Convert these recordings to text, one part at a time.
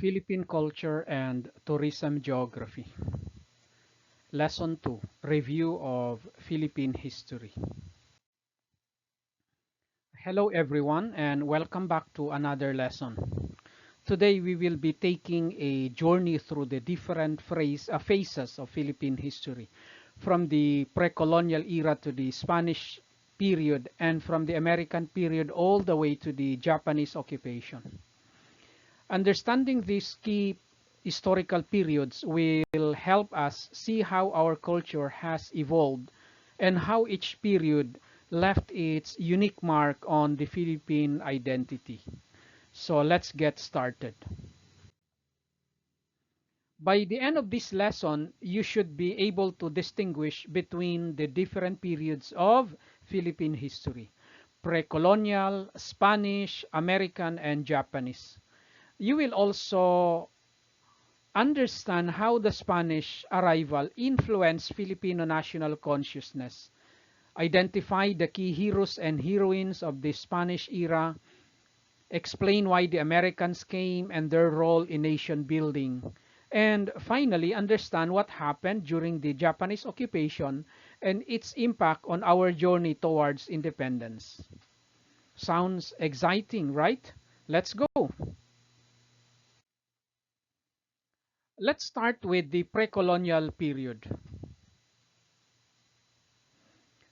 Philippine Culture and Tourism Geography. Lesson 2, Review of Philippine History. Hello everyone and welcome back to another lesson. Today we will be taking a journey through the different phases of Philippine history, from the pre-colonial era to the Spanish period and from the American period all the way to the Japanese occupation. Understanding these key historical periods will help us see how our culture has evolved and how each period left its unique mark on the Philippine identity. So let's get started. By the end of this lesson, you should be able to distinguish between the different periods of Philippine history: pre-colonial, Spanish, American, and Japanese. You will also understand how the Spanish arrival influenced Filipino national consciousness, identify the key heroes and heroines of the Spanish era, explain why the Americans came and their role in nation building, and finally understand what happened during the Japanese occupation and its impact on our journey towards independence. Sounds exciting, right? Let's go. Let's start with the pre-colonial period.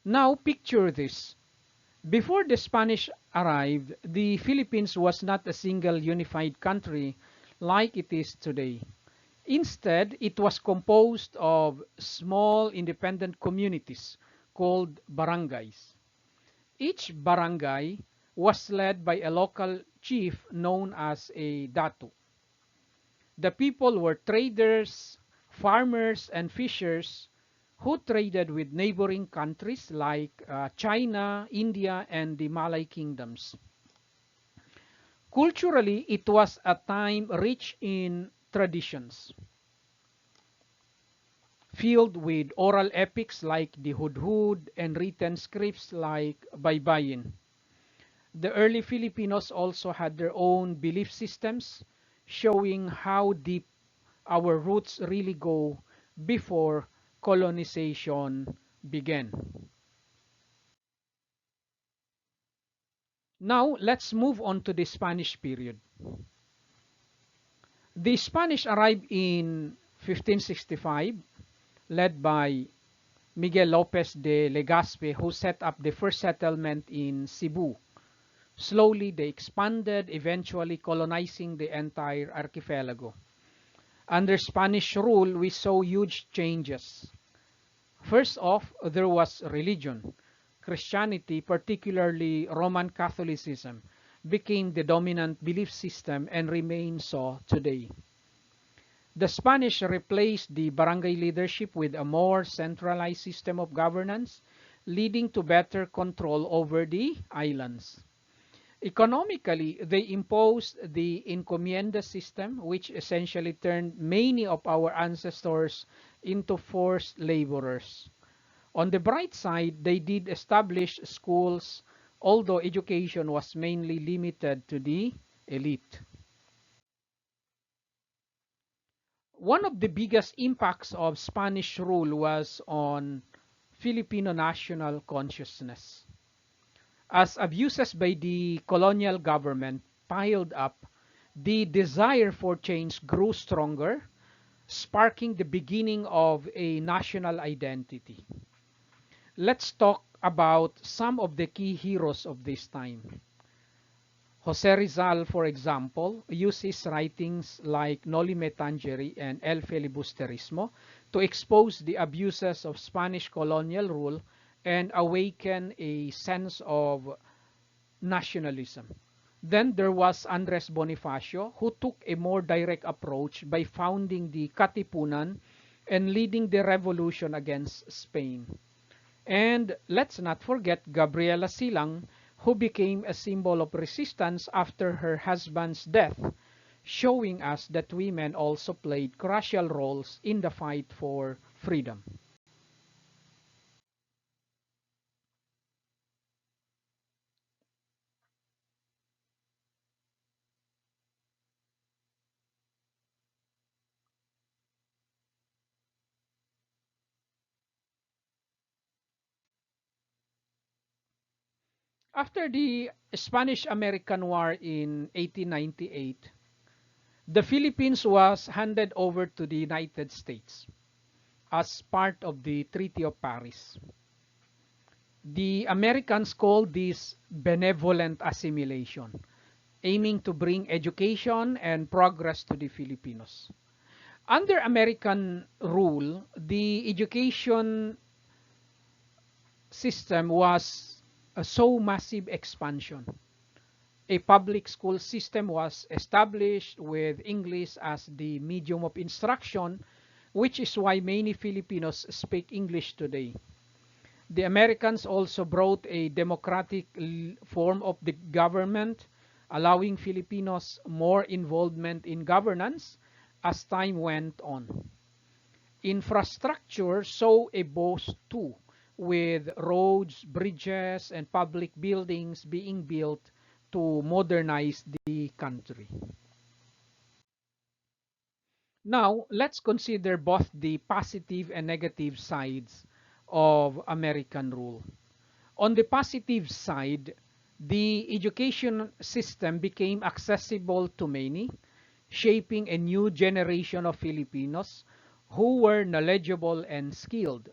Now picture this. Before the Spanish arrived, the Philippines was not a single unified country like it is today. Instead, it was composed of small independent communities called barangays. Each barangay was led by a local chief known as a datu. The people were traders, farmers, and fishers who traded with neighboring countries like China, India, and the Malay kingdoms. Culturally, it was a time rich in traditions, filled with oral epics like the Hudhud and written scripts like Baybayin. The early Filipinos also had their own belief systems, showing how deep our roots really go before colonization began. Now, let's move on to the Spanish period. The Spanish arrived in 1565, led by Miguel Lopez de Legazpi, who set up the first settlement in Cebu. Slowly, they expanded, eventually colonizing the entire archipelago. Under Spanish rule, we saw huge changes. First off, there was religion. Christianity, particularly Roman Catholicism, became the dominant belief system and remains so today. The Spanish replaced the barangay leadership with a more centralized system of governance, leading to better control over the islands. Economically, they imposed the encomienda system, which essentially turned many of our ancestors into forced laborers. On the bright side, they did establish schools, although education was mainly limited to the elite. One of the biggest impacts of Spanish rule was on Filipino national consciousness. As abuses by the colonial government piled up, the desire for change grew stronger, sparking the beginning of a national identity. Let's talk about some of the key heroes of this time. Jose Rizal, for example, used his writings like Noli Me Tangere and El Filibusterismo to expose the abuses of Spanish colonial rule and awaken a sense of nationalism. Then there was Andres Bonifacio, who took a more direct approach by founding the Katipunan and leading the revolution against Spain. And let's not forget Gabriela Silang, who became a symbol of resistance after her husband's death, showing us that women also played crucial roles in the fight for freedom. After the Spanish-American War in 1898, the Philippines was handed over to the United States as part of the Treaty of Paris. The Americans called this benevolent assimilation, aiming to bring education and progress to the Filipinos. Under American rule, the education system was a so massive expansion. A public school system was established with English as the medium of instruction, which is why many Filipinos speak English today. The Americans also brought a democratic form of the government, allowing Filipinos more involvement in governance as time went on. Infrastructure saw a boost too, with roads, bridges, and public buildings being built to modernize the country. Now, let's consider both the positive and negative sides of American rule. On the positive side, the education system became accessible to many, shaping a new generation of Filipinos who were knowledgeable and skilled.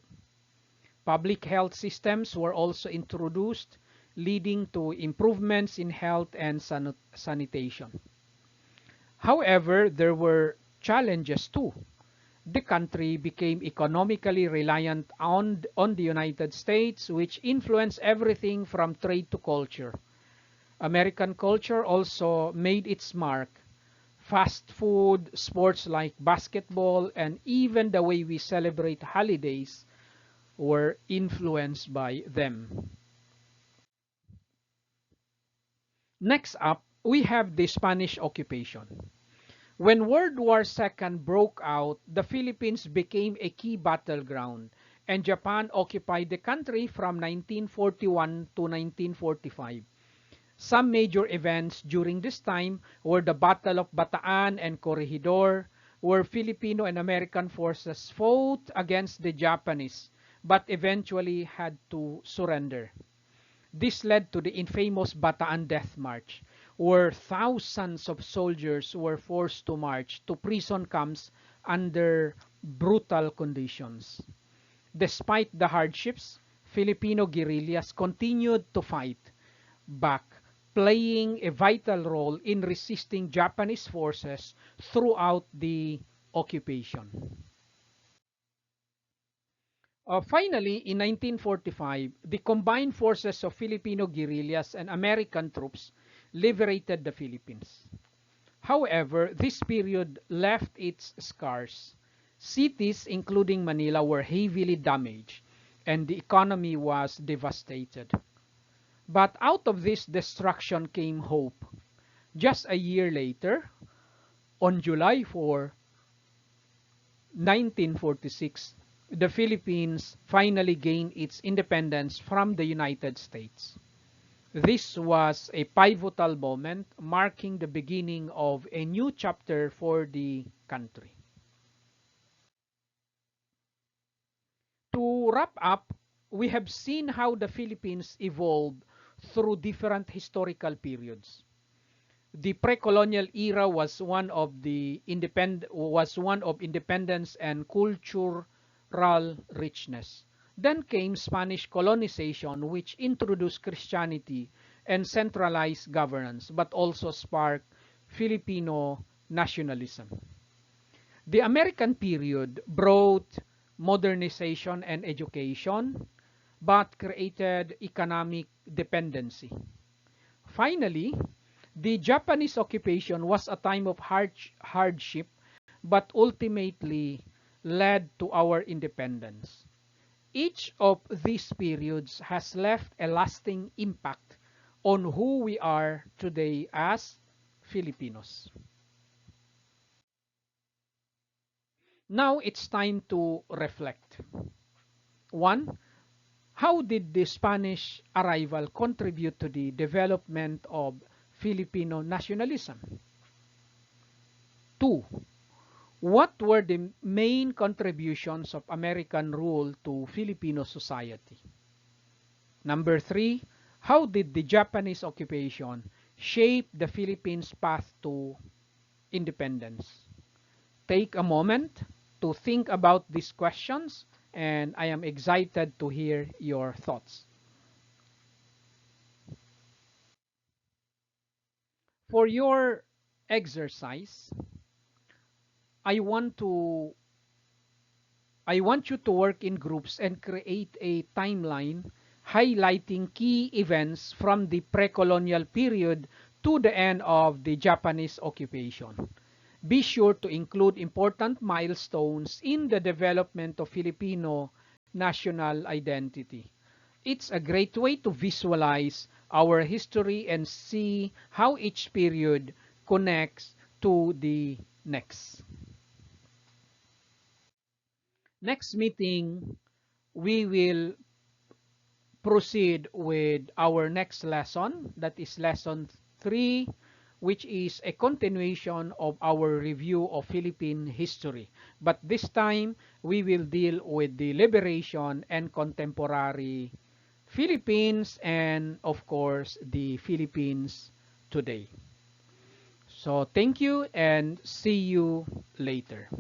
Public health systems were also introduced, leading to improvements in health and sanitation. However, there were challenges too. The country became economically reliant on the United States, which influenced everything from trade to culture. American culture also made its mark. Fast food, sports like basketball, and even the way we celebrate holidays were influenced by them. Next up, we have the Spanish occupation. When World War II broke out, the Philippines became a key battleground, and Japan occupied the country from 1941 to 1945. Some major events during this time were the Battle of Bataan and Corregidor, where Filipino and American forces fought against the Japanese, but eventually had to surrender. This led to the infamous Bataan Death March, where thousands of soldiers were forced to march to prison camps under brutal conditions. Despite the hardships, Filipino guerrillas continued to fight back, playing a vital role in resisting Japanese forces throughout the occupation. Finally, in 1945, the combined forces of Filipino guerrillas and American troops liberated the Philippines. However, this period left its scars. Cities, including Manila, were heavily damaged, and the economy was devastated. But out of this destruction came hope. Just a year later, on July 4, 1946, the Philippines finally gained its independence from the United States. This was a pivotal moment, marking the beginning of a new chapter for the country. To wrap up, we have seen how the Philippines evolved through different historical periods. The pre-colonial era was one of independence and cultural richness. Then came Spanish colonization, which introduced Christianity and centralized governance, but also sparked Filipino nationalism. The American period brought modernization and education, but created economic dependency. Finally, the Japanese occupation was a time of hardship, but ultimately led to our independence. Each of these periods has left a lasting impact on who we are today as Filipinos. Now it's time to reflect. One, how did the Spanish arrival contribute to the development of Filipino nationalism? Two, what were the main contributions of American rule to Filipino society? Number three, How did the Japanese occupation shape the Philippines' path to independence? Take a moment to think about these questions, and I am excited to hear your thoughts. For your exercise, I want to I want you to work in groups and create a timeline highlighting key events from the pre-colonial period to the end of the Japanese occupation. Be sure to include important milestones in the development of Filipino national identity. It's a great way to visualize our history and see how each period connects to the next. Next meeting, we will proceed with our next lesson, that is lesson 3, which is a continuation of our review of Philippine history. But this time, we will deal with the liberation and contemporary Philippines and, of course, the Philippines today. So thank you and see you later.